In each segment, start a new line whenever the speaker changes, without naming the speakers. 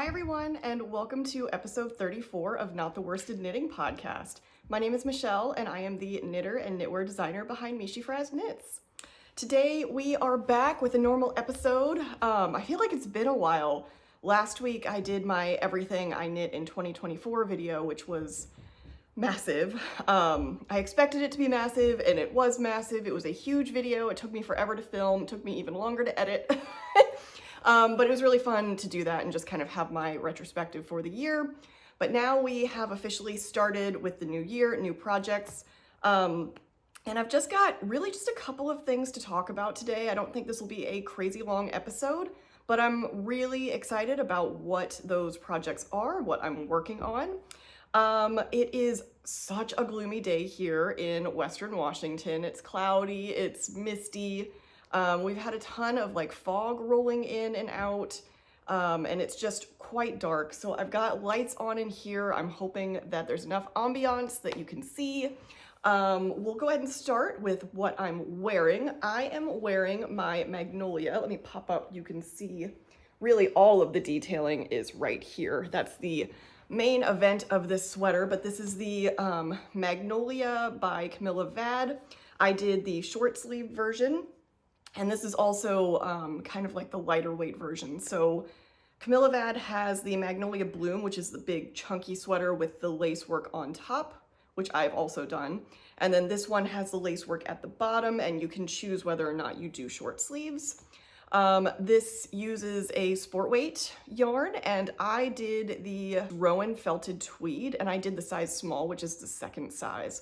Hi everyone, and welcome to episode 34 of Not the Worsted Knitting Podcast. My name is Michelle, and I am the knitter and knitwear designer behind meeshyfrazz Knits. Today we are back with a normal episode. I feel like it's been a while. Last week I did my Everything I Knit in 2024 video, which was massive. I expected it to be massive, and it was massive. It was a huge video. It took me forever to film. It took me even longer to edit. But it was really fun to do that and just kind of have my retrospective for the year. But now we have officially started with the new year, new projects. And I've just got really just a couple of things to talk about today. I don't think this will be a crazy long episode, but I'm really excited about what those projects are, what I'm working on. It is such a gloomy day here in Western Washington. It's cloudy, it's misty. We've had a ton of like fog rolling in and out, and it's just quite dark. So I've got lights on in here. I'm hoping that there's enough ambiance that you can see. We'll go ahead and start with what I'm wearing. I am wearing my Magnolia. Let me pop up. You can see really all of the detailing is right here. That's the main event of this sweater, but this is the Magnolia by Camilla Vad. I did the short sleeve version. And this is also kind of like the lighter weight version. So Camilla Vad has the Magnolia Bloom, which is the big chunky sweater with the lace work on top, which I've also done. And then this one has the lace work at the bottom, and you can choose whether or not you do short sleeves. This uses a sport weight yarn, and I did the Rowan felted tweed, and I did the size small, which is the second size.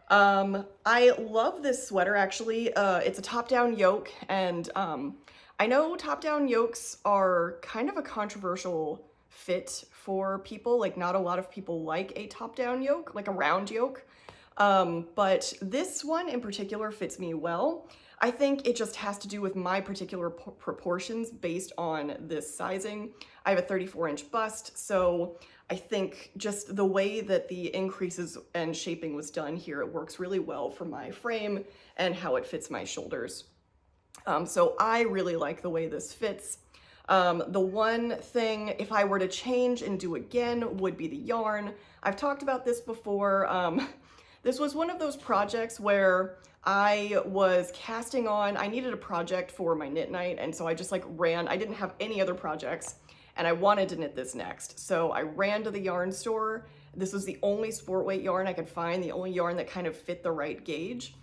I love this sweater actually. It's a top-down yoke, and I know top-down yokes are kind of a controversial fit for people. Like, not a lot of people like a top-down yoke, like a round yoke. But this one in particular fits me well. I think it just has to do with my particular proportions based on this sizing. I have a 34-inch bust, so I think just the way that the increases and shaping was done here, it works really well for my frame and how it fits my shoulders. So I really like the way this fits. The one thing, if I were to change and do again, would be the yarn. I've talked about this before. This was one of those projects where I was casting on, I needed a project for my knit night, and so I just like ran, I didn't have any other projects, and I wanted to knit this next. So I ran to the yarn store. This was the only sport weight yarn I could find, the only yarn that kind of fit the right gauge.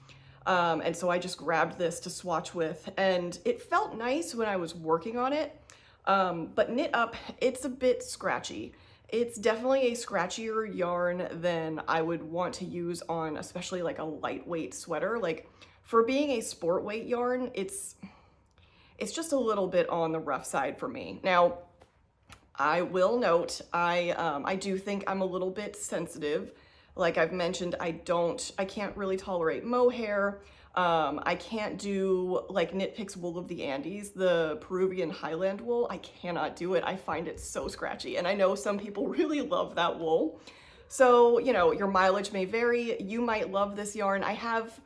And so I just grabbed this to swatch with, and it felt nice when I was working on it, but knit up, it's a bit scratchy. It's definitely a scratchier yarn than I would want to use on especially like a lightweight sweater. Like for being a sport weight yarn, it's just a little bit on the rough side for me. Now, I will note, I do think I'm a little bit sensitive. Like I've mentioned, I can't really tolerate mohair. I can't do like Knit Picks Wool of the Andes, the Peruvian Highland wool. I cannot do it. I find it so scratchy. And I know some people really love that wool. So, you know, your mileage may vary. You might love this yarn. I have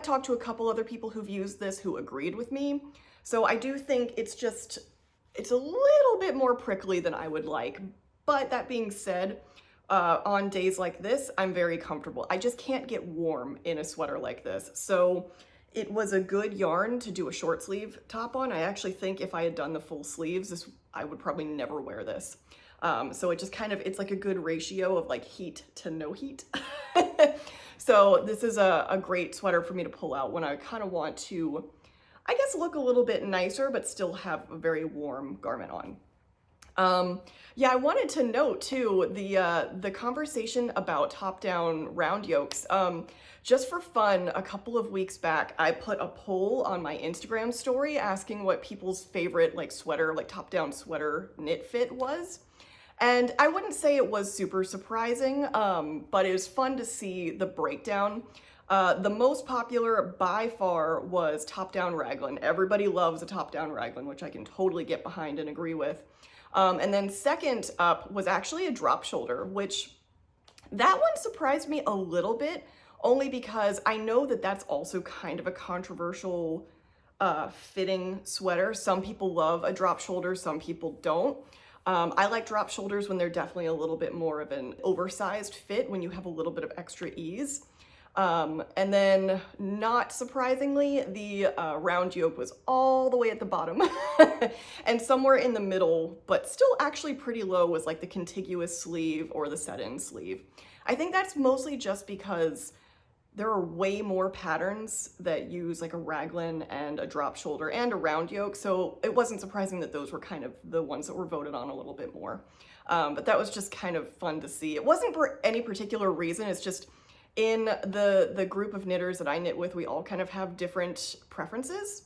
talked to a couple other people who've used this who agreed with me. So I do think it's a little bit more prickly than I would like. But that being said, on days like this, I'm very comfortable. I just can't get warm in a sweater like this. So it was a good yarn to do a short sleeve top on. I actually think if I had done the full sleeves, I would probably never wear this. So it just kind of, it's like a good ratio of like heat to no heat. So this is a great sweater for me to pull out when I kind of want to, I guess, look a little bit nicer, but still have a very warm garment on. Yeah, I wanted to note too, the conversation about top-down round yokes. Just for fun, a couple of weeks back, I put a poll on my Instagram story asking what people's favorite like sweater, like top-down sweater knit fit was. And I wouldn't say it was super surprising, but it was fun to see the breakdown. The most popular by far was top-down raglan. Everybody loves a top-down raglan, which I can totally get behind and agree with. And then second up was actually a drop shoulder, which that one surprised me a little bit, only because I know that that's also kind of a controversial fitting sweater. Some people love a drop shoulder, some people don't. I like drop shoulders when they're definitely a little bit more of an oversized fit, when you have a little bit of extra ease. And then, not surprisingly, the round yoke was all the way at the bottom. And somewhere in the middle, but still actually pretty low, was like the contiguous sleeve or the set-in sleeve. I think that's mostly just because there are way more patterns that use like a raglan and a drop shoulder and a round yoke, so it wasn't surprising that those were kind of the ones that were voted on a little bit more. But that was just kind of fun to see. It wasn't for any particular reason, it's just in the group of knitters that I knit with, we all kind of have different preferences.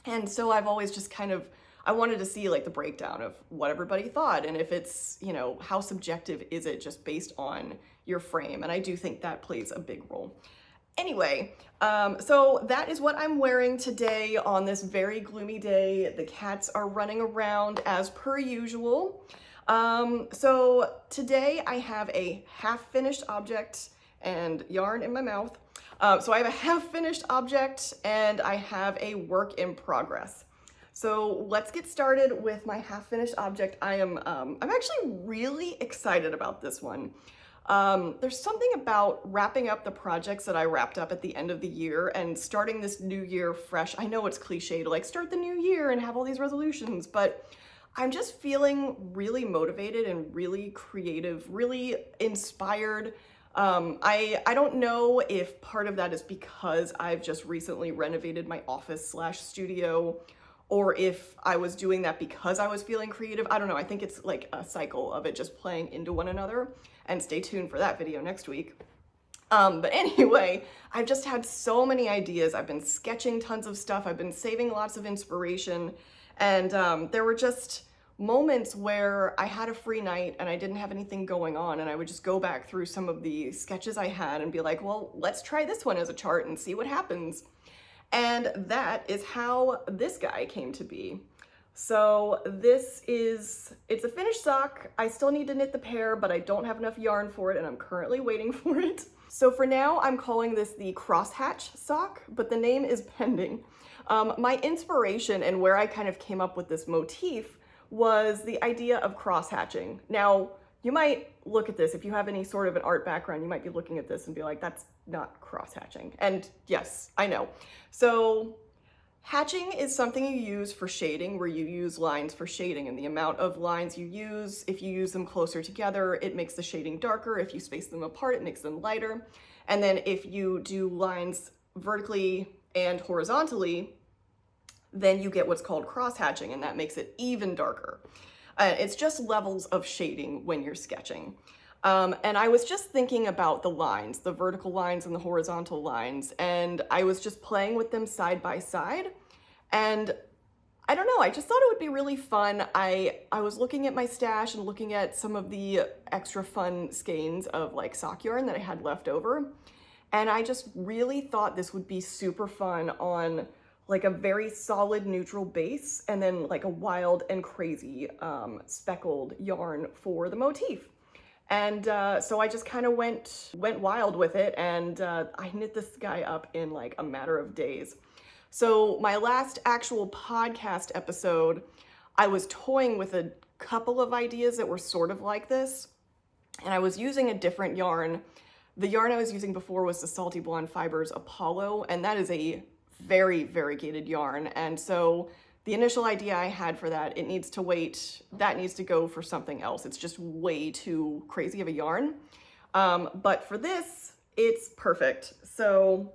And so I've always just kind of, I wanted to see like the breakdown of what everybody thought, and if it's, you know, how subjective is it just based on your frame. And I do think that plays a big role. Anyway, so that is what I'm wearing today on this very gloomy day. The cats are running around as per usual. So today I have a half-finished object and yarn in my mouth. So I have a half-finished object and I have a work in progress. So let's get started with my half-finished object. I'm actually really excited about this one. There's something about wrapping up the projects that I wrapped up at the end of the year and starting this new year fresh. I know it's cliche to like start the new year and have all these resolutions, but I'm just feeling really motivated and really creative, really inspired. I don't know if part of that is because I've just recently renovated my office/studio, or if I was doing that because I was feeling creative. I don't know. I think it's like a cycle of it just playing into one another. And stay tuned for that video next week. But anyway, I've just had so many ideas. I've been sketching tons of stuff. I've been saving lots of inspiration. And there were just moments where I had a free night and I didn't have anything going on. And I would just go back through some of the sketches I had and be like, well, let's try this one as a chart and see what happens. And that is how this guy came to be. So it's a finished sock. I still need to knit the pair, but I don't have enough yarn for it and I'm currently waiting for it. So for now, I'm calling this the crosshatch sock, but the name is pending. My inspiration and where I kind of came up with this motif was the idea of crosshatching. Now, you might look at this, if you have any sort of an art background, you might be looking at this and be like, that's not crosshatching. And yes, I know. So hatching is something you use for shading, where you use lines for shading, and the amount of lines you use, if you use them closer together, it makes the shading darker. If you space them apart, it makes them lighter. And then if you do lines vertically and horizontally, then you get what's called cross hatching, and that makes it even darker. It's just levels of shading when you're sketching. And I was just thinking about the lines, the vertical lines and the horizontal lines, and I was just playing with them side by side. And I don't know, I just thought it would be really fun. I was looking at my stash and looking at some of the extra fun skeins of like sock yarn that I had left over. And I just really thought this would be super fun on like a very solid neutral base and then like a wild and crazy speckled yarn for the motif. And so I just kind of went wild with it, and I knit this guy up in like a matter of days. So my last actual podcast episode, I was toying with a couple of ideas that were sort of like this, and I was using a different yarn. The yarn I was using before was the Salty Blonde Fibers Apollo, and that is a very variegated yarn. And so the initial idea I had for that, it needs to wait, that needs to go for something else. It's just way too crazy of a yarn. But for this, it's perfect. So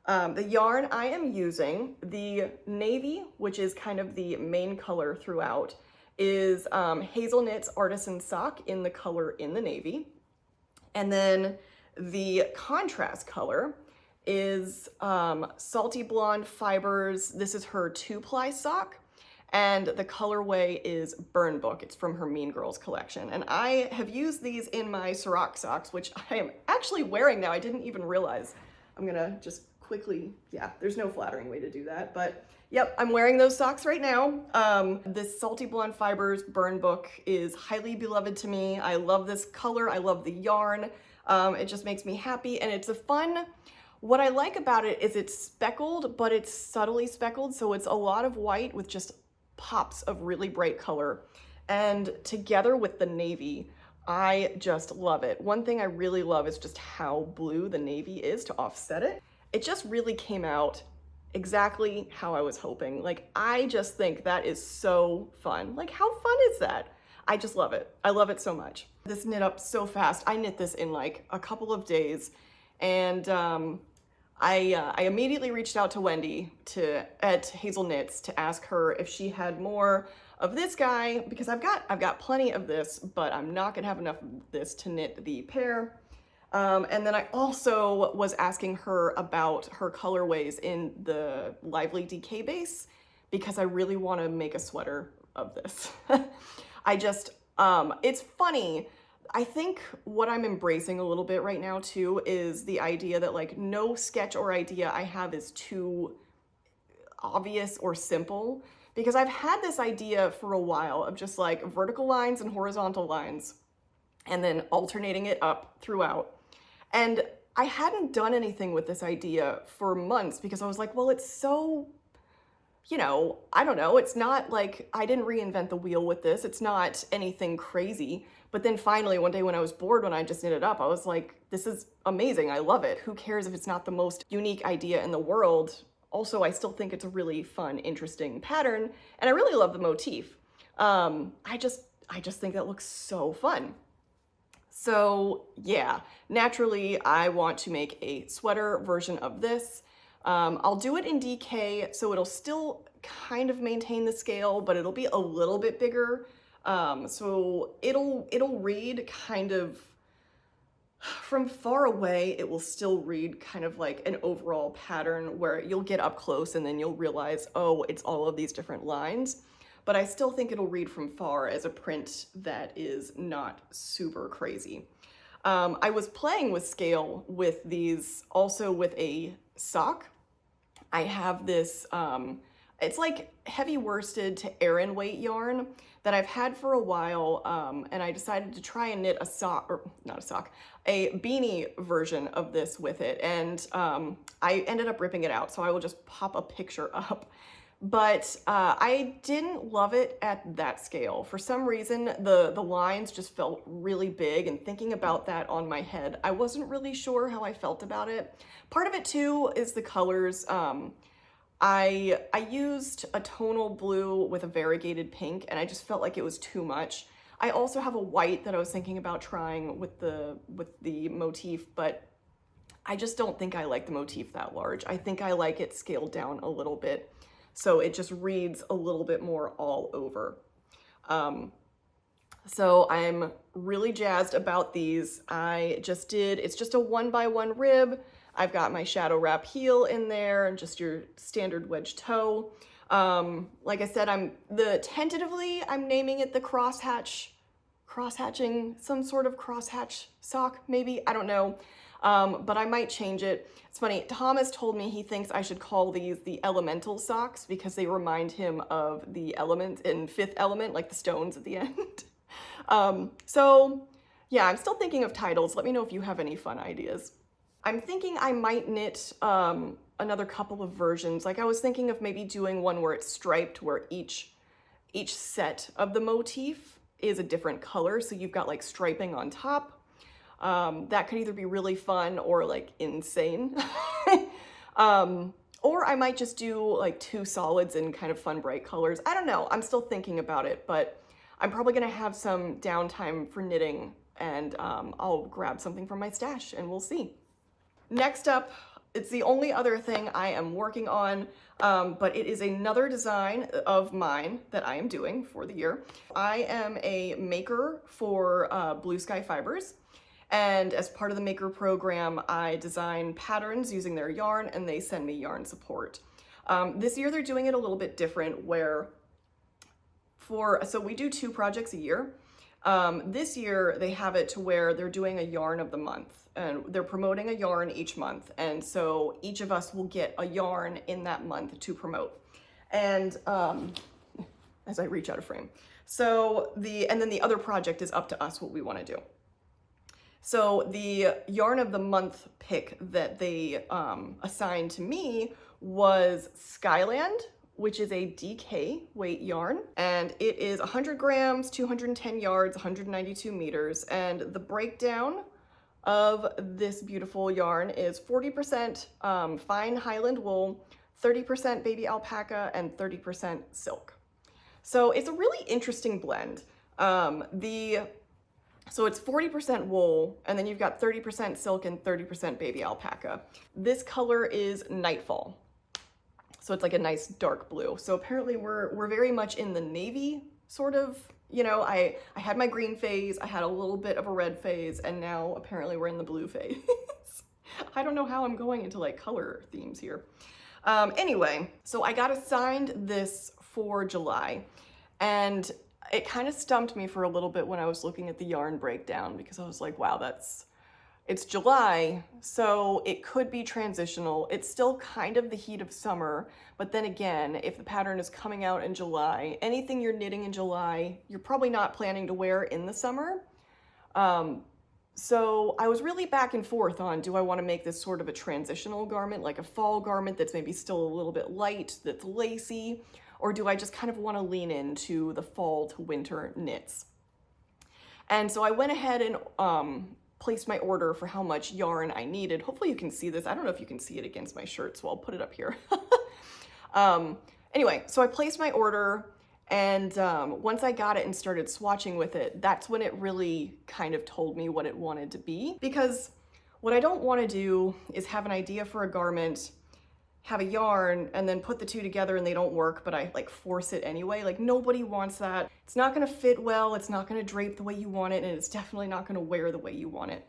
the yarn I am using, the navy, which is kind of the main color throughout, is Hazel Knits Artisan Sock in the color in the navy. And then the contrast color is Salty Blonde Fibers. This is her 2-ply sock, and the colorway is Burn Book. It's from her Mean Girls collection. And I have used these in my Sirach socks, which I am actually wearing now. I didn't even realize. I'm gonna just quickly, yeah, there's no flattering way to do that, but yep, I'm wearing those socks right now. This Salty Blonde Fibers Burn Book is highly beloved to me. I love this color, I love the yarn. It just makes me happy, and it's a fun, what I like about it is it's speckled, but it's subtly speckled, so it's a lot of white with just pops of really bright color. And together with the navy, I just love it. One thing I really love is just how blue the navy is to offset it. It just really came out exactly how I was hoping. Like, I just think that is so fun. Like, how fun is that? I just love it. I love it so much. This knit up so fast. I knit this in like a couple of days, and I immediately reached out to Wendy at Hazel Knits to ask her if she had more of this guy, because I've got plenty of this, but I'm not gonna have enough of this to knit the pair. And then I also was asking her about her colorways in the Lively Decay base, because I really want to make a sweater of this. It's funny. I think what I'm embracing a little bit right now too is the idea that like no sketch or idea I have is too obvious or simple, because I've had this idea for a while of just like vertical lines and horizontal lines and then alternating it up throughout. And I hadn't done anything with this idea for months because I was like, well, it's so, you know, I don't know. It's not like I didn't reinvent the wheel with this. It's not anything crazy. But then finally one day when I was bored, when I just knit it up, I was like, this is amazing. I love it. Who cares if it's not the most unique idea in the world? Also, I still think it's a really fun, interesting pattern. And I really love the motif. I just think that looks so fun. So yeah, naturally I want to make a sweater version of this. I'll do it in DK, so it'll still kind of maintain the scale, but it'll be a little bit bigger. So it'll read kind of, from far away, it will still read kind of like an overall pattern where you'll get up close and then you'll realize, oh, it's all of these different lines. But I still think it'll read from far as a print that is not super crazy. I was playing with scale with these, also with a sock. I have this, it's like heavy worsted to Aran weight yarn that I've had for a while, and I decided to try and knit a sock, or not a sock, a beanie version of this with it, and I ended up ripping it out, so I will just pop a picture up. But I didn't love it at that scale. For some reason, the lines just felt really big, and thinking about that on my head, I wasn't really sure how I felt about it. Part of it too is the colors. I used a tonal blue with a variegated pink, and I just felt like it was too much. I also have a white that I was thinking about trying with the motif, but I just don't think I like the motif that large. I think I like it scaled down a little bit, so it just reads a little bit more all over. So I'm really jazzed about these. It's just a 1x1 rib. I've got my shadow wrap heel in there and just your standard wedge toe. Like I said, I'm naming it the crosshatching, some sort of crosshatch sock, maybe, I don't know. But I might change it. It's funny, Thomas told me he thinks I should call these the elemental socks because they remind him of the element in Fifth Element, like the stones at the end. So yeah, I'm still thinking of titles. Let me know if you have any fun ideas. I'm thinking I might knit another couple of versions. Like I was thinking of maybe doing one where it's striped, where each set of the motif is a different color. So you've got like striping on top. That could either be really fun or like insane. Or I might just do like two solids in kind of fun bright colors. I don't know. I'm still thinking about it, but I'm probably gonna have some downtime for knitting, and I'll grab something from my stash and we'll see. Next up, it's the only other thing I am working on, but it is another design of mine that I am doing for the year. I am a maker for Blue Sky Fibers, and as part of the maker program, I design patterns using their yarn, and they send me yarn support. This year they're doing it a little bit different, where so we do 2 projects a year. This year they have it to where they're doing a yarn of the month, and they're promoting a yarn each month. And so each of us will get a yarn in that month to promote. And as I reach out of frame. So and then the other project is up to us what we want to do. So the yarn of the month pick that they assigned to me was Skyland which is a DK weight yarn, and it is 100 grams, 210 yards, 192 meters, and the breakdown of this beautiful yarn is 40% fine Highland wool, 30% baby alpaca, and 30% silk. So it's a really interesting blend. So it's 40% wool, and then you've got 30% silk and 30% baby alpaca. This color is Nightfall. So it's like a nice dark blue. So apparently we're very much in the navy sort of, you know, I had my green phase, I had a little bit of a red phase, and now apparently we're in the blue phase. I don't know how I'm going into like color themes here. Anyway, so I got assigned this for July, and it kind of stumped me for a little bit when I was looking at the yarn breakdown, because I was like, wow, it's July, so it could be transitional. It's still kind of the heat of summer, but then again, if the pattern is coming out in July, anything you're knitting in July, you're probably not planning to wear in the summer. So I was really back and forth on, do I want to make this sort of a transitional garment, like a fall garment that's maybe still a little bit light, that's lacy, or do I just kind of want to lean into the fall to winter knits? And so I went ahead and placed my order for how much yarn I needed. Hopefully you can see this. I don't know if you can see it against my shirt, so I'll put it up here. Anyway, so I placed my order, and once I got it and started swatching with it, that's when it really kind of told me what it wanted to be. Because what I don't want to do is have an idea for a garment, have a yarn, and then put the two together and they don't work, but I like force it anyway. Like, nobody wants that. It's not gonna fit well, it's not gonna drape the way you want it, and it's definitely not gonna wear the way you want it.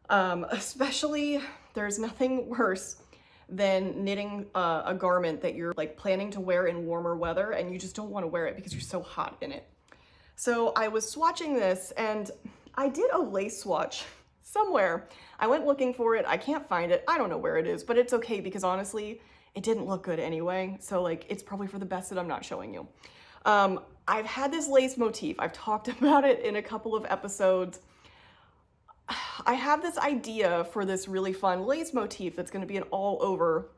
Especially, there's nothing worse than knitting a garment that you're like planning to wear in warmer weather and you just don't wanna wear it because you're so hot in it. So I was swatching this, and I did a lace swatch somewhere. I went looking for it, I can't find it, I don't know where it is, but it's okay because honestly, it didn't look good anyway, so like it's probably for the best that I'm not showing you. I've had this lace motif, I've talked about it in a couple of episodes. I have this idea for this really fun lace motif that's gonna be an all over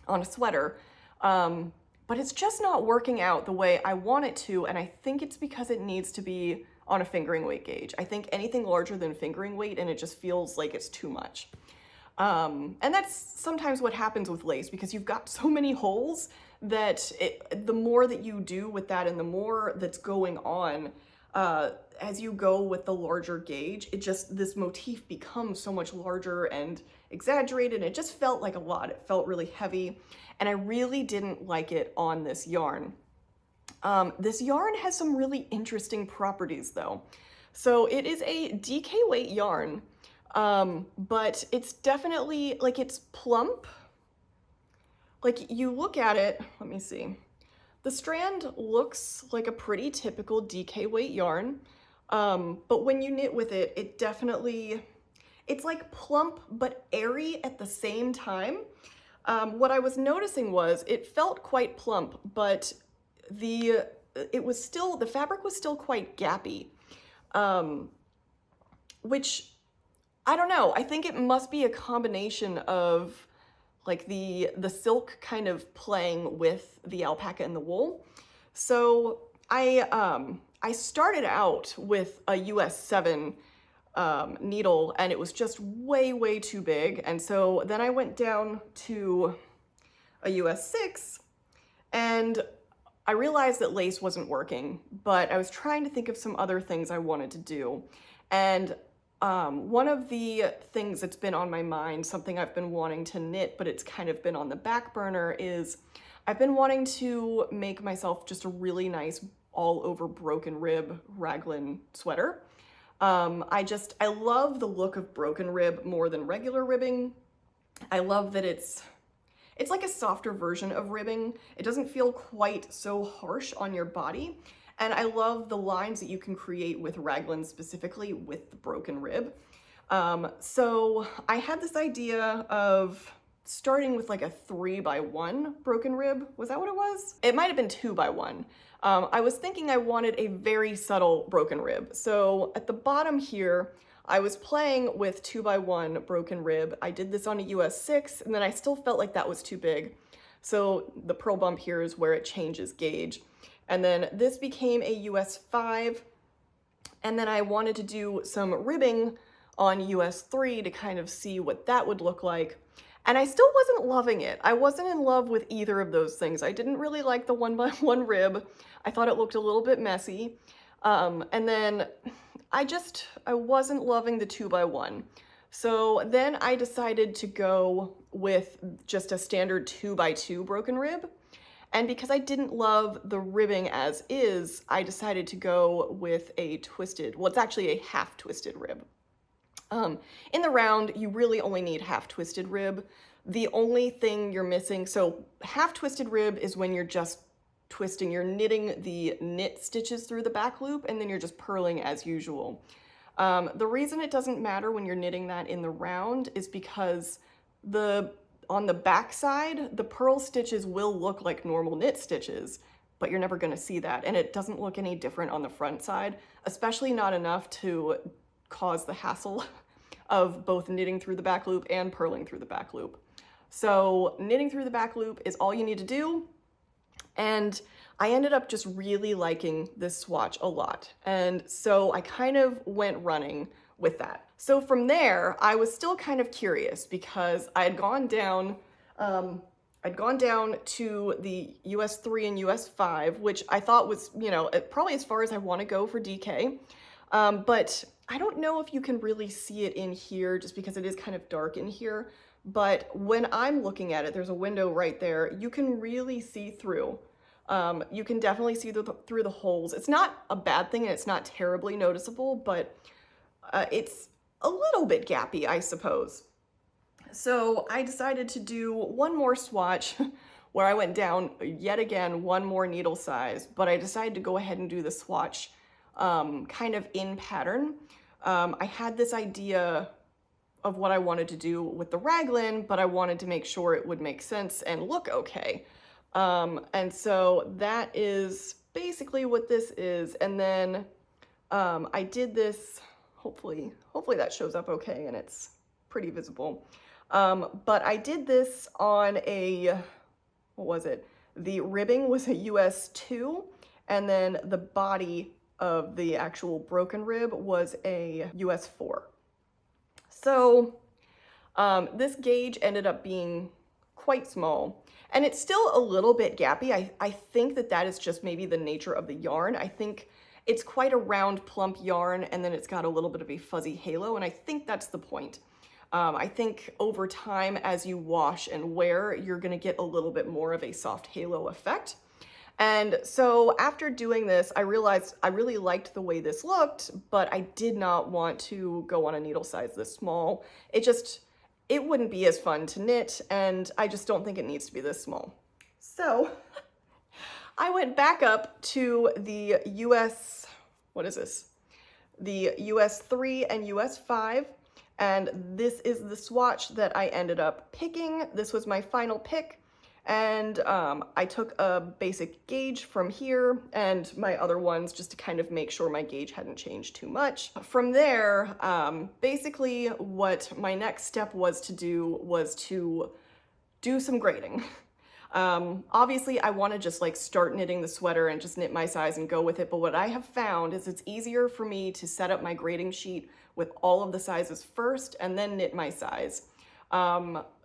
on a sweater, but it's just not working out the way I want it to, and I think it's because it needs to be on a fingering weight gauge. I think anything larger than fingering weight, and it just feels like it's too much. And that's sometimes what happens with lace, because you've got so many holes that the more that you do with that and the more that's going on, as you go with the larger gauge, this motif becomes so much larger and exaggerated, and it just felt like a lot. It felt really heavy, and I really didn't like it on this yarn. This yarn has some really interesting properties though. So it is a DK weight yarn, but it's definitely, like, it's plump. Like, you look at it, let me see. The strand looks like a pretty typical DK weight yarn, but when you knit with it, it's like plump but airy at the same time. What I was noticing was it felt quite plump, but the fabric was still quite gappy, which, I don't know, I think it must be a combination of like the silk kind of playing with the alpaca and the wool. So I started out with a US 7 needle, and it was just way too big, and so then I went down to a US 6, and I realized that lace wasn't working, but I was trying to think of some other things I wanted to do. And one of the things that's been on my mind, something I've been wanting to knit, but it's kind of been on the back burner, is I've been wanting to make myself just a really nice all over broken rib raglan sweater. I love the look of broken rib more than regular ribbing. I love that it's like a softer version of ribbing. It doesn't feel quite so harsh on your body. And I love the lines that you can create with raglan, specifically with the broken rib. So I had this idea of starting with like a 3x1 broken rib. Was that what it was? It might have been 2x1. I was thinking I wanted a very subtle broken rib. So at the bottom here, I was playing with 2x1 broken rib. I did this on a US 6, and then I still felt like that was too big. So the purl bump here is where it changes gauge. And then this became a US 5. And then I wanted to do some ribbing on US 3 to kind of see what that would look like. And I still wasn't loving it. I wasn't in love with either of those things. I didn't really like the 1x1 rib. I thought it looked a little bit messy. And then I wasn't loving the 2x1. So then I decided to go with just a standard 2x2 broken rib. And because I didn't love the ribbing as is, I decided to go with a twisted, well, it's actually a half twisted rib. In the round, you really only need half twisted rib. The only thing you're missing, so half twisted rib is when you're just twisting, you're knitting the knit stitches through the back loop, and then you're just purling as usual. The reason it doesn't matter when you're knitting that in the round is because on the back side, the purl stitches will look like normal knit stitches, but you're never going to see that, and it doesn't look any different on the front side, especially not enough to cause the hassle of both knitting through the back loop and purling through the back loop. So knitting through the back loop is all you need to do, and I ended up just really liking this swatch a lot, and so I kind of went running with that. So from there, I was still kind of curious because I had gone down to the US 3 and US 5, which I thought was, probably as far as I want to go for DK. But I don't know if you can really see it in here just because it is kind of dark in here. But when I'm looking at it, there's a window right there. You can really see through. You can definitely see through the holes. It's not a bad thing and it's not terribly noticeable, but it's a little bit gappy, I suppose. So I decided to do one more swatch where I went down yet again one more needle size, but I decided to go ahead and do the swatch kind of in pattern. I had this idea of what I wanted to do with the raglan, but I wanted to make sure it would make sense and look okay. And so that is basically what this is. And then I did this, hopefully that shows up okay and it's pretty visible. But I did this on what was it? The ribbing was a US 2, and then the body of the actual broken rib was a US 4. So this gauge ended up being quite small, and it's still a little bit gappy. I think that is just maybe the nature of the yarn. I think it's quite a round, plump yarn, and then it's got a little bit of a fuzzy halo, and I think that's the point. I think over time, as you wash and wear, you're gonna get a little bit more of a soft halo effect. And so after doing this, I realized I really liked the way this looked, but I did not want to go on a needle size this small. It wouldn't be as fun to knit, and I just don't think it needs to be this small. So I went back up to the US, what is this? The US 3 and US 5, and this is the swatch that I ended up picking. This was my final pick, and I took a basic gauge from here and my other ones just to kind of make sure my gauge hadn't changed too much. From there, basically what my next step was to do some grading. Obviously I want to just like start knitting the sweater and just knit my size and go with it, but what I have found is it's easier for me to set up my grading sheet with all of the sizes first and then knit my size.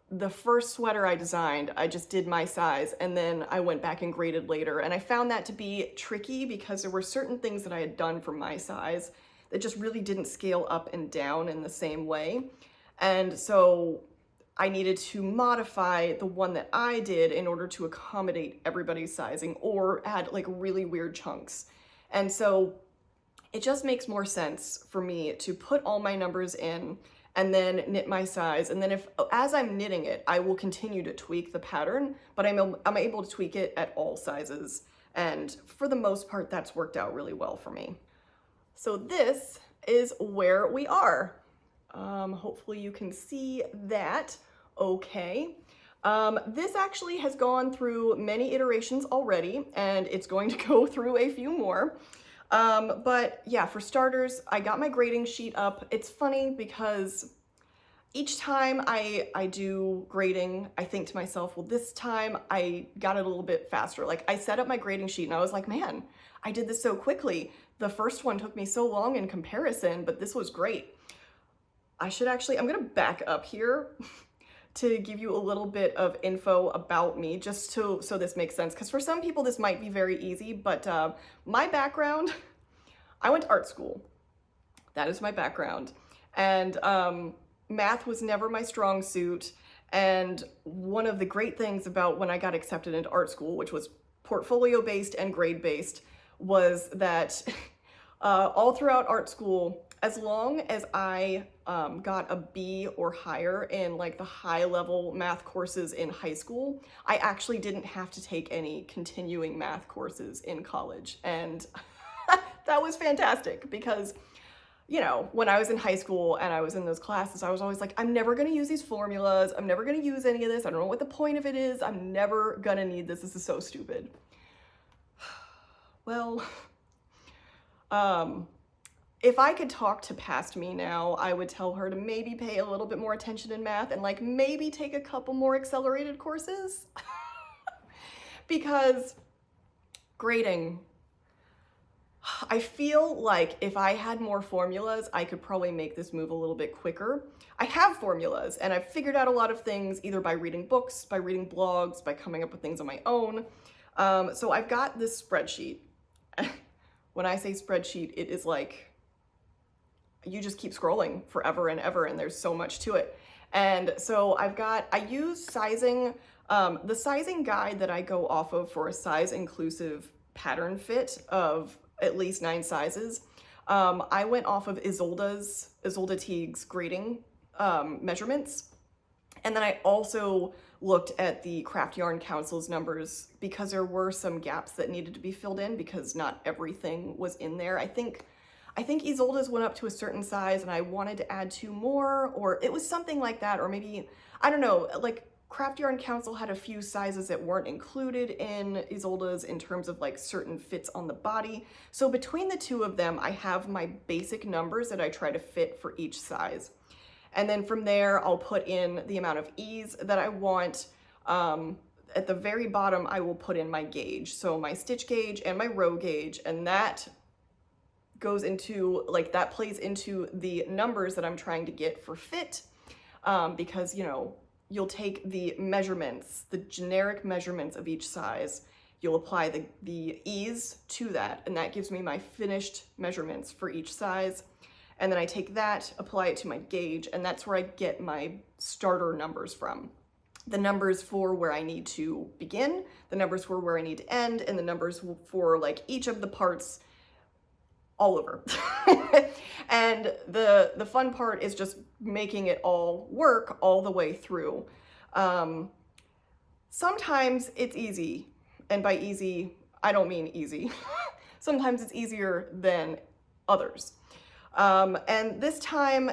The first sweater I designed, I just did my size and then I went back and graded later, and I found that to be tricky because there were certain things that I had done for my size that just really didn't scale up and down in the same way, and so I needed to modify the one that I did in order to accommodate everybody's sizing or add like really weird chunks. And so it just makes more sense for me to put all my numbers in and then knit my size. And then as I'm knitting it, I will continue to tweak the pattern, but I'm able to tweak it at all sizes. And for the most part, that's worked out really well for me. So this is where we are. Hopefully you can see that okay. This actually has gone through many iterations already, and it's going to go through a few more. But yeah, for starters, I got my grading sheet up. It's funny because each time I do grading, I think to myself, well, this time I got it a little bit faster. Like I set up my grading sheet and I was like, man, I did this so quickly. The first one took me so long in comparison, but this was great. I'm gonna back up here to give you a little bit of info about me, just so this makes sense. Because for some people this might be very easy, but my background, I went to art school. That is my background. And math was never my strong suit. And one of the great things about when I got accepted into art school, which was portfolio-based and grade-based, was that all throughout art school, as long as I got a B or higher in like the high-level math courses in high school, I actually didn't have to take any continuing math courses in college. And that was fantastic because, you know, when I was in high school and I was in those classes, I was always like, I'm never gonna use these formulas. I'm never gonna use any of this. I don't know what the point of it is. I'm never gonna need this. This is so stupid. Well, if I could talk to past me now, I would tell her to maybe pay a little bit more attention in math and like maybe take a couple more accelerated courses. Because grading, I feel like if I had more formulas, I could probably make this move a little bit quicker. I have formulas and I've figured out a lot of things either by reading books, by reading blogs, by coming up with things on my own. So I've got this spreadsheet. When I say spreadsheet, it is like, you just keep scrolling forever and ever, and there's so much to it. And so I use sizing, the sizing guide that I go off of for a size inclusive pattern fit of at least 9 sizes. I went off of Isolde Teague's grading measurements. And then I also looked at the Craft Yarn Council's numbers because there were some gaps that needed to be filled in because not everything was in there. I think Isolde's went up to a certain size and I wanted to add 2 more, or it was something like that, or maybe, I don't know, like Craft Yarn Council had a few sizes that weren't included in Isolde's in terms of like certain fits on the body. So between the 2 of them, I have my basic numbers that I try to fit for each size. And then from there, I'll put in the amount of ease that I want. At the very bottom, I will put in my gauge. So my stitch gauge and my row gauge, and that goes into, like, that plays into the numbers that I'm trying to get for fit. Because, you know, you'll take the measurements, the generic measurements of each size, you'll apply the ease to that, and that gives me my finished measurements for each size. And then I take that, apply it to my gauge, and that's where I get my starter numbers from. The numbers for where I need to begin, the numbers for where I need to end, and the numbers for like each of the parts all over. And the fun part is just making it all work all the way through. Sometimes it's easy, and by easy, I don't mean easy. Sometimes it's easier than others. And this time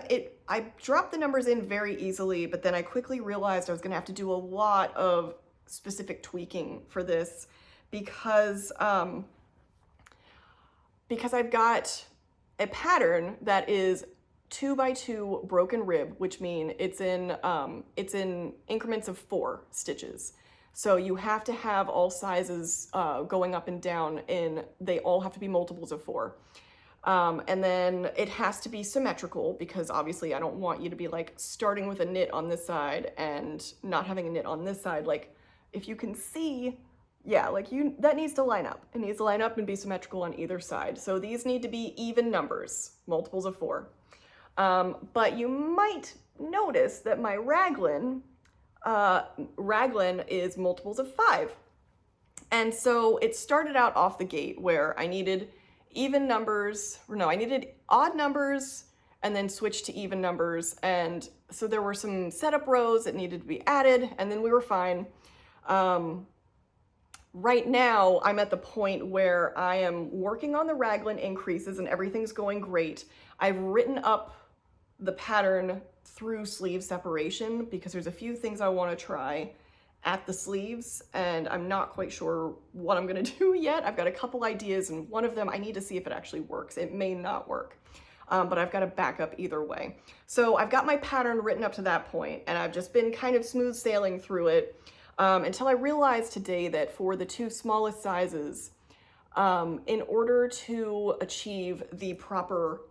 I dropped the numbers in very easily, but then I quickly realized I was gonna have to do a lot of specific tweaking for this because I've got a pattern that is 2 by 2 broken rib, which means it's in increments of 4 stitches. So you have to have all sizes going up and down, and they all have to be multiples of 4. And then it has to be symmetrical because obviously I don't want you to be like starting with a knit on this side and not having a knit on this side. Like if you can see, yeah, like that needs to line up. It needs to line up and be symmetrical on either side. So these need to be even numbers, multiples of 4. But you might notice that my raglan is multiples of 5. And so it started out off the gate where I needed even numbers, or no, I needed odd numbers and then switch to even numbers. And so there were some setup rows that needed to be added, and then we were fine. Right now, I'm at the point where I am working on the raglan increases and everything's going great. I've written up the pattern through sleeve separation because there's a few things I want to try at the sleeves, and I'm not quite sure what I'm gonna do yet. I've got a couple ideas, and one of them I need to see if it actually works. It may not work. but I've got a backup either way. So I've got my pattern written up to that point, and I've just been kind of smooth sailing through it until I realized today that for the two smallest sizes, in order to achieve the proper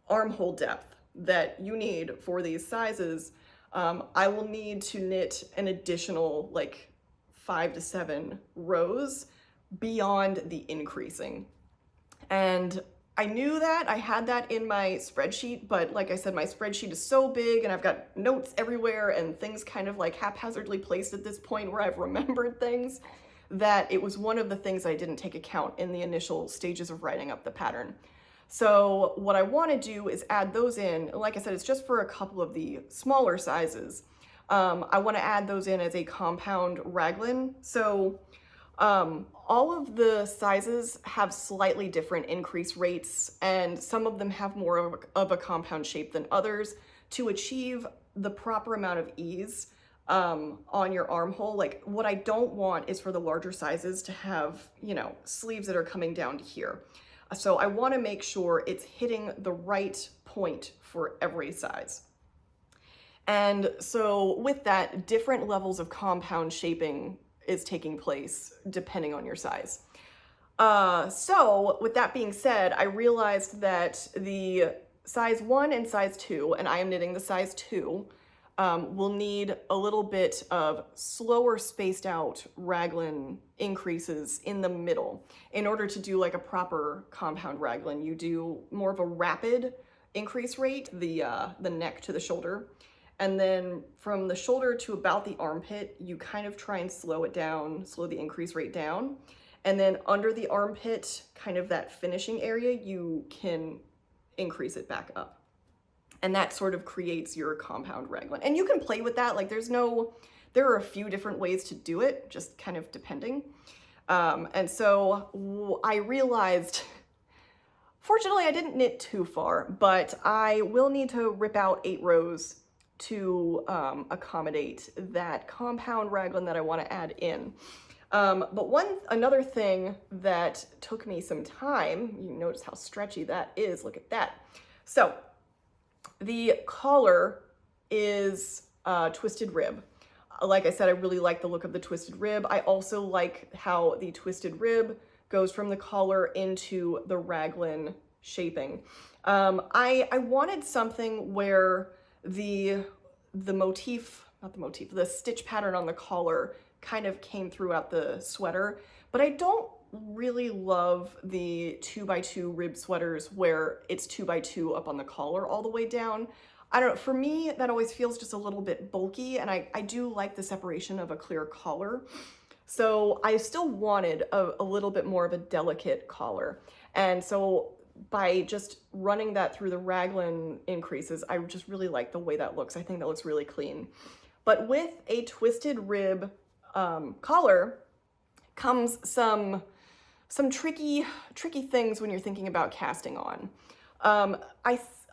armhole depth that you need for these sizes, I will need to knit an additional like 5 to 7 rows beyond the increasing. And I knew that, I had that in my spreadsheet, but like I said, my spreadsheet is so big and I've got notes everywhere and things kind of like haphazardly placed at this point where I've remembered things, that it was one of the things I didn't take account in the initial stages of writing up the pattern. So what I want to do is add those in. Like I said, it's just for a couple of the smaller sizes. I want to add those in as a compound raglan. So all of the sizes have slightly different increase rates, and some of them have more of a compound shape than others. To achieve the proper amount of ease on your armhole, like what I don't want is for the larger sizes to have, you know, sleeves that are coming down to here. So I want to make sure it's hitting the right point for every size. And so with that, different levels of compound shaping is taking place depending on your size. So with that being said, I realized that the size 1 and size 2, and I am knitting the size 2, will need a little bit of slower spaced out raglan increases in the middle. In order to do like a proper compound raglan, you do more of a rapid increase rate, the neck to the shoulder. And then from the shoulder to about the armpit, you kind of try and slow it down, slow the increase rate down. And then under the armpit, kind of that finishing area, you can increase it back up. And that sort of creates your compound raglan. And you can play with that. Like there are a few different ways to do it, just kind of depending. And so I realized, fortunately I didn't knit too far, but I will need to rip out 8 rows to accommodate that compound raglan that I want to add in. But another thing that took me some time, you notice how stretchy that is, look at that. So the collar is twisted rib. Like I said, I really like the look of the twisted rib. I also like how the twisted rib goes from the collar into the raglan shaping. I wanted something where the stitch pattern on the collar kind of came throughout the sweater, but I don't really love the 2x2 rib sweaters where it's 2x2 up on the collar all the way down. I don't know, for me, that always feels just a little bit bulky, and I do like the separation of a clear collar. So I still wanted a little bit more of a delicate collar. And so by just running that through the raglan increases, I just really like the way that looks. I think that looks really clean. But with a twisted rib collar comes some tricky things when you're thinking about casting on.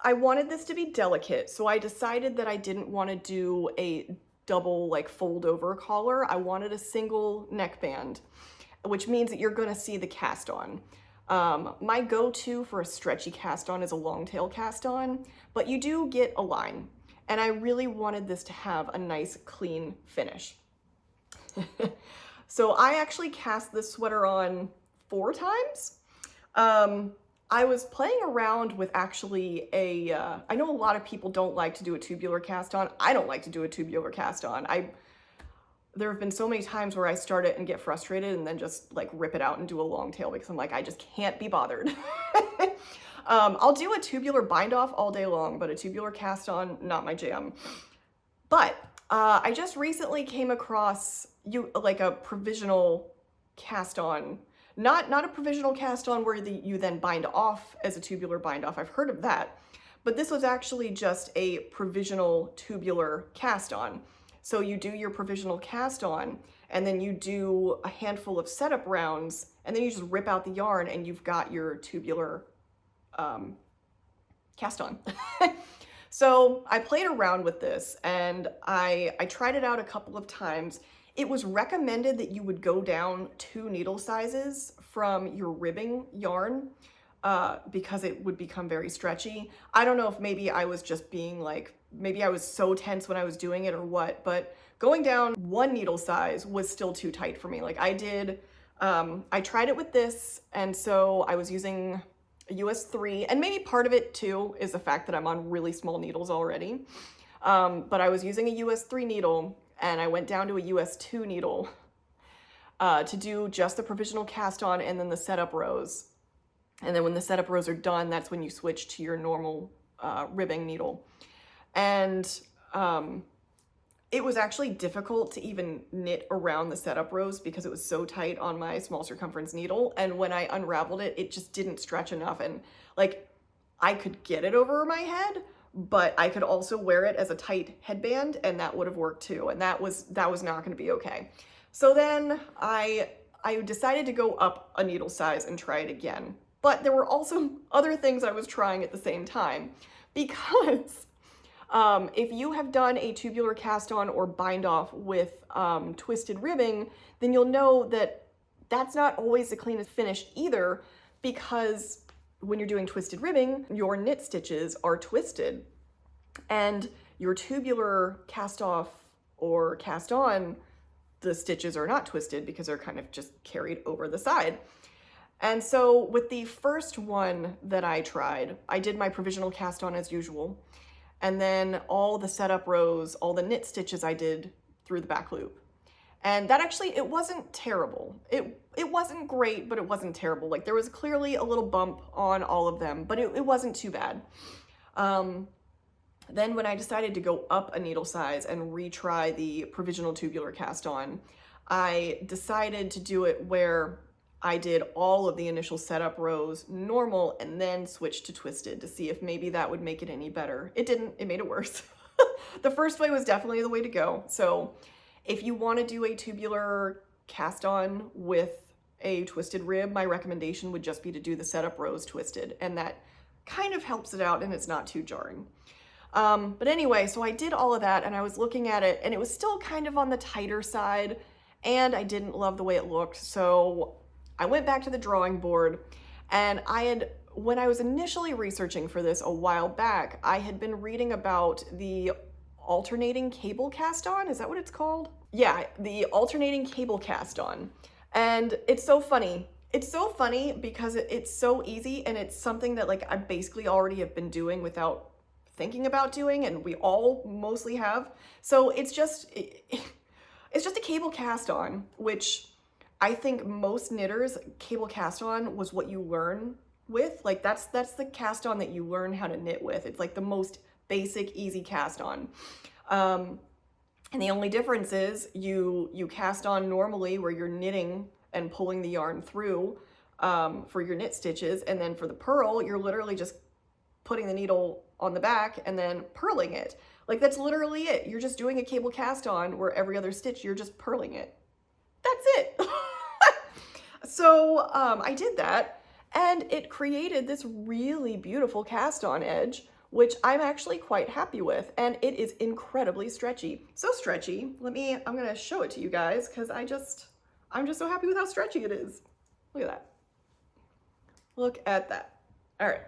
I wanted this to be delicate, so I decided that I didn't want to do a double like fold over collar. I wanted a single neckband, which means that you're going to see the cast on. My go-to for a stretchy cast on is a long tail cast on, but you do get a line, and I really wanted this to have a nice clean finish. So I actually cast this sweater on 4 times. I was playing around with actually I know a lot of people don't like to do a tubular cast on. I don't like to do a tubular cast on. There have been so many times where I start it and get frustrated and then just like rip it out and do a long tail because I'm like, I just can't be bothered. I'll do a tubular bind off all day long, but a tubular cast on, not my jam. But I just recently came across like a provisional cast on. Not a provisional cast on where you then bind off as a tubular bind off. I've heard of that, but this was actually just a provisional tubular cast on. So you do your provisional cast on, and then you do a handful of setup rounds, and then you just rip out the yarn and you've got your tubular cast on. So I played around with this and I tried it out a couple of times. It was recommended that you would go down 2 needle sizes from your ribbing yarn because it would become very stretchy. I don't know if maybe I was just being like, maybe I was so tense when I was doing it or what, but going down one needle size was still too tight for me. Like I tried it with this, and so I was using a US 3, and maybe part of it too is the fact that I'm on really small needles already. But I was using a US 3 needle, and I went down to a US 2 needle to do just the provisional cast on and then the setup rows. And then when the setup rows are done, that's when you switch to your normal ribbing needle. And it was actually difficult to even knit around the setup rows because it was so tight on my small circumference needle. And when I unraveled it, it just didn't stretch enough. And like, I could get it over my head, but I could also wear it as a tight headband, and that would have worked too. And that was not going to be okay. So then I decided to go up a needle size and try it again. But there were also other things I was trying at the same time, because if you have done a tubular cast on or bind off with twisted ribbing, then you'll know that that's not always the cleanest finish either, because when you're doing twisted ribbing, your knit stitches are twisted, and your tubular cast off or cast on, the stitches are not twisted because they're kind of just carried over the side. And so with the first one that I tried, I did my provisional cast on as usual. And then all the setup rows, all the knit stitches I did through the back loop. And that actually, it wasn't terrible. It wasn't great, but it wasn't terrible. Like, there was clearly a little bump on all of them, but it wasn't too bad. Then when I decided to go up a needle size and retry the provisional tubular cast on, I decided to do it where I did all of the initial setup rows normal and then switched to twisted to see if maybe that would make it any better. It didn't, it made it worse. The first way was definitely the way to go. So if you want to do a tubular cast on with a twisted rib, my recommendation would just be to do the setup rows twisted, and that kind of helps it out and it's not too jarring. But anyway, so I did all of that and I was looking at it and it was still kind of on the tighter side and I didn't love the way it looked. So I went back to the drawing board, and when I was initially researching for this a while back, I had been reading about the alternating cable cast on. Is that what it's called? Yeah, the alternating cable cast on. And it's so funny. It's so funny because it's so easy, and it's something that like I basically already have been doing without thinking about doing, and we all mostly have. So it's just a cable cast on, which I think most knitters, cable cast on was what you learn with. Like that's the cast on that you learn how to knit with. It's like the most basic, easy cast on. And the only difference is you cast on normally where you're knitting and pulling the yarn through for your knit stitches. And then for the purl, you're literally just putting the needle on the back and then purling it. Like that's literally it. You're just doing a cable cast on where every other stitch, you're just purling it. That's it. So I did that, and it created this really beautiful cast on edge, which I'm actually quite happy with, and it is incredibly stretchy. So stretchy, I'm gonna show it to you guys because I'm just so happy with how stretchy it is. Look at that. Look at that. All right.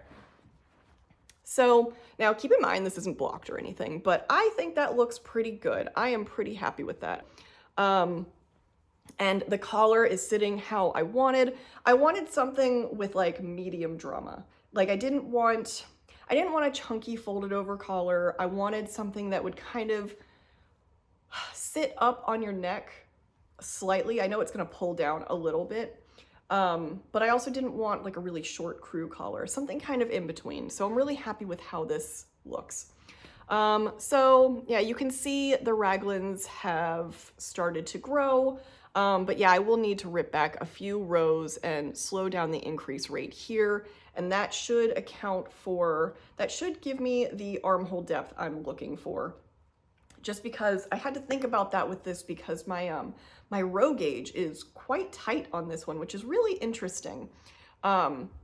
So now keep in mind, this isn't blocked or anything, but I think that looks pretty good. I am pretty happy with that. And the collar is sitting how I wanted. I wanted something with like medium drama. Like I didn't want a chunky folded over collar. I wanted something that would kind of sit up on your neck slightly. I know it's gonna pull down a little bit, but I also didn't want like a really short crew collar, something kind of in between. So I'm really happy with how this looks. So yeah, you can see the raglans have started to grow. But yeah, I will need to rip back a few rows and slow down the increase rate here. And that should give me the armhole depth I'm looking for. Just because I had to think about that with this because my row gauge is quite tight on this one, which is really interesting.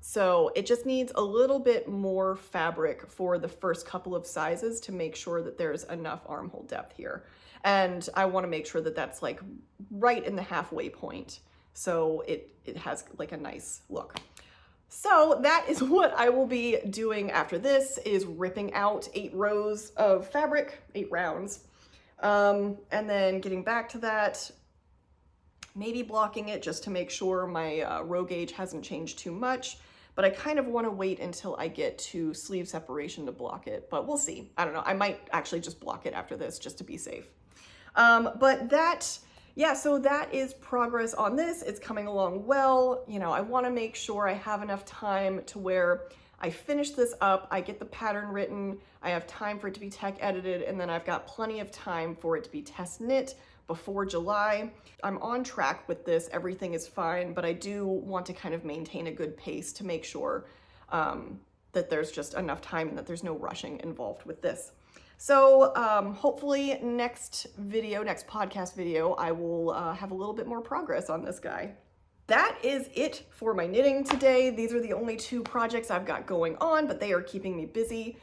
So it just needs a little bit more fabric for the first couple of sizes to make sure that there's enough armhole depth here. And I want to make sure that that's like right in the halfway point. So it has like a nice look. So that is what I will be doing after this, is ripping out 8 rows of fabric, 8 rounds, and then getting back to that, maybe blocking it just to make sure my row gauge hasn't changed too much. But I kind of want to wait until I get to sleeve separation to block it, but we'll see. I don't know. I might actually just block it after this just to be safe. But that, yeah, so that is progress on this. It's coming along well. You know, I want to make sure I have enough time to where I finish this up, I get the pattern written, I have time for it to be tech edited, and then I've got plenty of time for it to be test knit before July. I'm on track with this, everything is fine, but I do want to kind of maintain a good pace to make sure that there's just enough time and that there's no rushing involved with this. So hopefully next podcast video, I will have a little bit more progress on this guy. That is it for my knitting today. These are the only 2 projects I've got going on, but they are keeping me busy.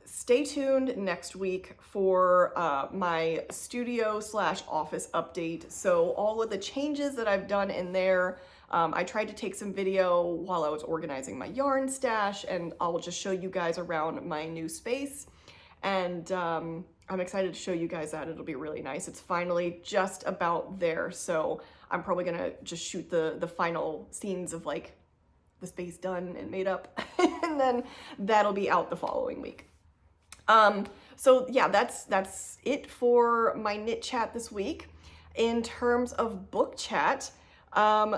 Stay tuned next week for my studio/office update. So all of the changes that I've done in there, I tried to take some video while I was organizing my yarn stash, and I'll just show you guys around my new space. And I'm excited to show you guys that. It'll be really nice. It's finally just about there. So I'm probably gonna just shoot the final scenes of like the space done and made up, and then that'll be out the following week. So yeah, that's it for my knit chat this week. In terms of book chat,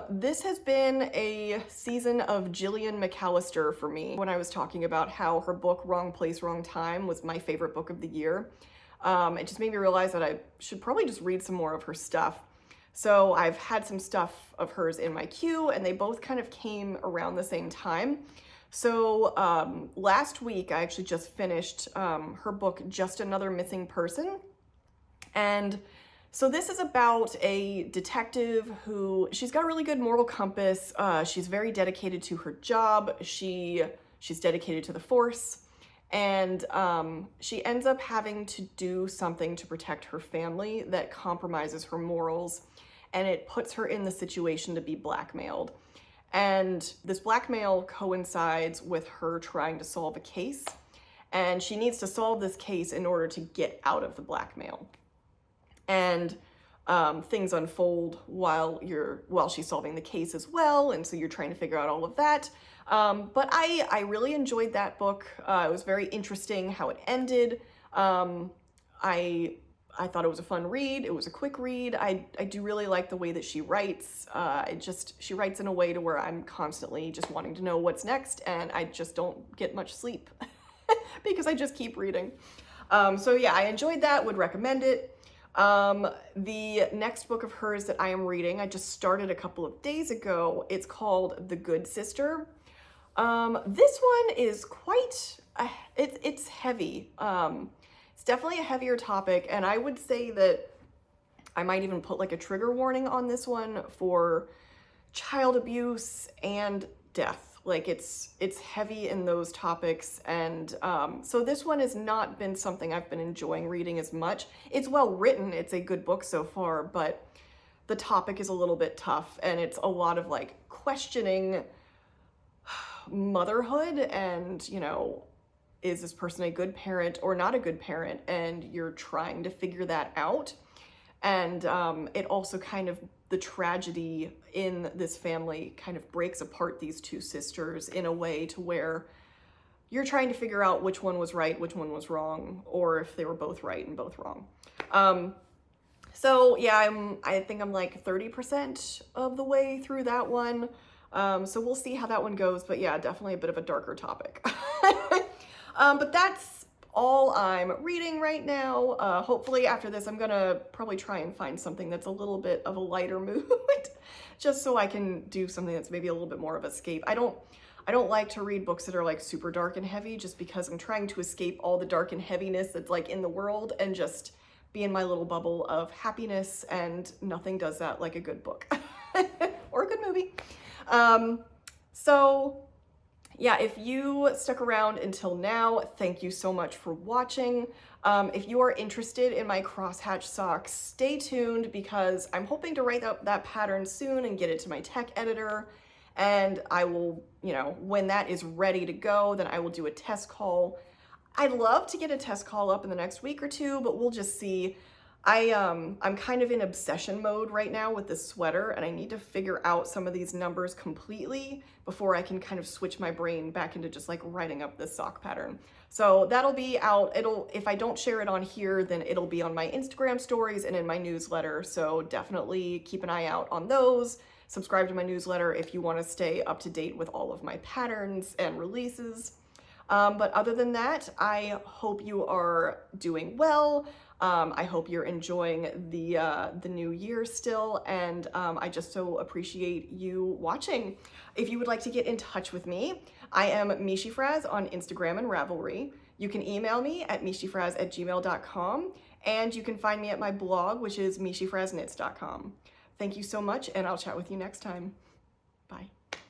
this has been a season of Gillian McAllister for me. When I was talking about how her book Wrong Place, Wrong Time was my favorite book of the year, it just made me realize that I should probably just read some more of her stuff. So I've had some stuff of hers in my queue, and they both kind of came around the same time. So last week I actually just finished her book Just Another Missing Person. And so this is about a detective who, she's got a really good moral compass. She's very dedicated to her job. She's dedicated to the force. And she ends up having to do something to protect her family that compromises her morals. And it puts her in the situation to be blackmailed. And this blackmail coincides with her trying to solve a case. And she needs to solve this case in order to get out of the blackmail. And things unfold while she's solving the case as well, and so you're trying to figure out all of that. But I really enjoyed that book. It was very interesting how it ended. I thought it was a fun read. It was a quick read. I do really like the way that she writes. She writes in a way to where I'm constantly just wanting to know what's next, and I just don't get much sleep because I just keep reading. So yeah, I enjoyed that, would recommend it. The next book of hers that I am reading, I just started a couple of days ago. It's called The Good Sister. This one is quite, it's heavy. It's definitely a heavier topic, and I would say that I might even put like a trigger warning on this one for child abuse and death. Like it's heavy in those topics, and so this one has not been something I've been enjoying reading as much. It's well written, it's a good book so far, but the topic is a little bit tough, and it's a lot of like questioning motherhood and, you know, is this person a good parent or not a good parent, and you're trying to figure that out. And it also kind of, the tragedy in this family kind of breaks apart these 2 sisters in a way to where you're trying to figure out which one was right, which one was wrong, or if they were both right and both wrong. So yeah, I think I'm like 30% of the way through that one. So we'll see how that one goes, but yeah, definitely a bit of a darker topic. But that's all I'm reading right now. Hopefully after this, I'm gonna probably try and find something that's a little bit of a lighter mood, just so I can do something that's maybe a little bit more of escape. I don't like to read books that are like super dark and heavy, just because I'm trying to escape all the dark and heaviness that's like in the world and just be in my little bubble of happiness, and nothing does that like a good book or a good movie. So yeah, if you stuck around until now, thank you so much for watching. If you are interested in my crosshatch socks, stay tuned, because I'm hoping to write up that pattern soon and get it to my tech editor. and I will, when that is ready to go, then I will do a test call. I'd love to get a test call up in the next week or two, but we'll just see. I'm kind of in obsession mode right now with this sweater, and I need to figure out some of these numbers completely before I can kind of switch my brain back into just like writing up this sock pattern. So that'll be out. If I don't share it on here, then it'll be on my Instagram stories and in my newsletter. So definitely keep an eye out on those. Subscribe to my newsletter if you want to stay up to date with all of my patterns and releases. But other than that, I hope you are doing well. I hope you're enjoying the new year still, and I just so appreciate you watching. If you would like to get in touch with me, I am meeshyfrazz on Instagram and Ravelry. You can email me at meeshyfrazz@gmail.com, and you can find me at my blog, which is meeshyfrazzknits.com. Thank you so much, and I'll chat with you next time. Bye.